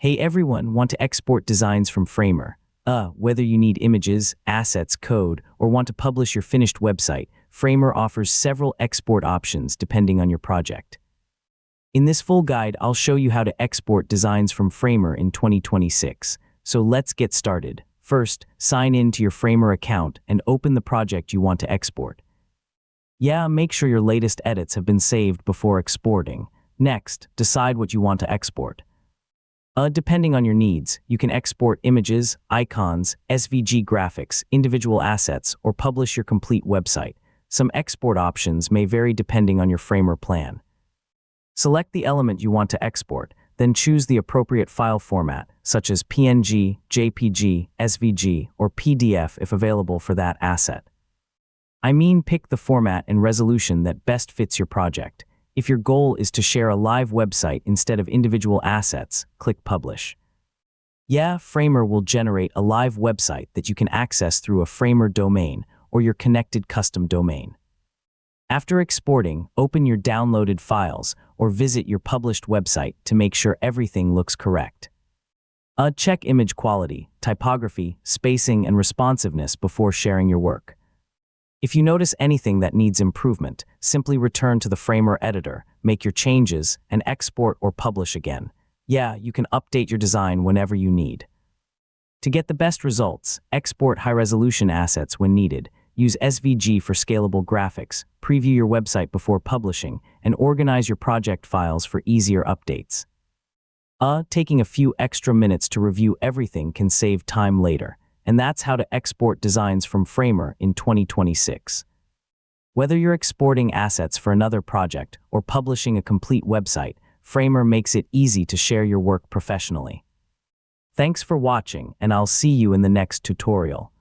Hey everyone, want to export designs from Framer? Whether you need images, assets, code, or want to publish your finished website, Framer offers several export options depending on your project. In this full guide, I'll show you how to export designs from Framer in 2026. So let's get started. First, sign in to your Framer account and open the project you want to export. Make sure your latest edits have been saved before exporting. Next, decide what you want to export. Depending on your needs, you can export images, icons, SVG graphics, individual assets, or publish your complete website. Some export options may vary depending on your Framer plan. Select the element you want to export, then choose the appropriate file format, such as PNG, JPG, SVG, or PDF if available for that asset. Pick the format and resolution that best fits your project. If your goal is to share a live website instead of individual assets, click Publish. Framer will generate a live website that you can access through a Framer domain or your connected custom domain. After exporting, open your downloaded files or visit your published website to make sure everything looks correct. Check image quality, typography, spacing, and responsiveness before sharing your work. If you notice anything that needs improvement, simply return to the Framer editor, make your changes, and export or publish again. You can update your design whenever you need. To get the best results, export high-resolution assets when needed, use SVG for scalable graphics, preview your website before publishing, and organize your project files for easier updates. Taking a few extra minutes to review everything can save time later. And that's how to export designs from Framer in 2026. Whether you're exporting assets for another project or publishing a complete website, Framer makes it easy to share your work professionally. Thanks for watching, and I'll see you in the next tutorial.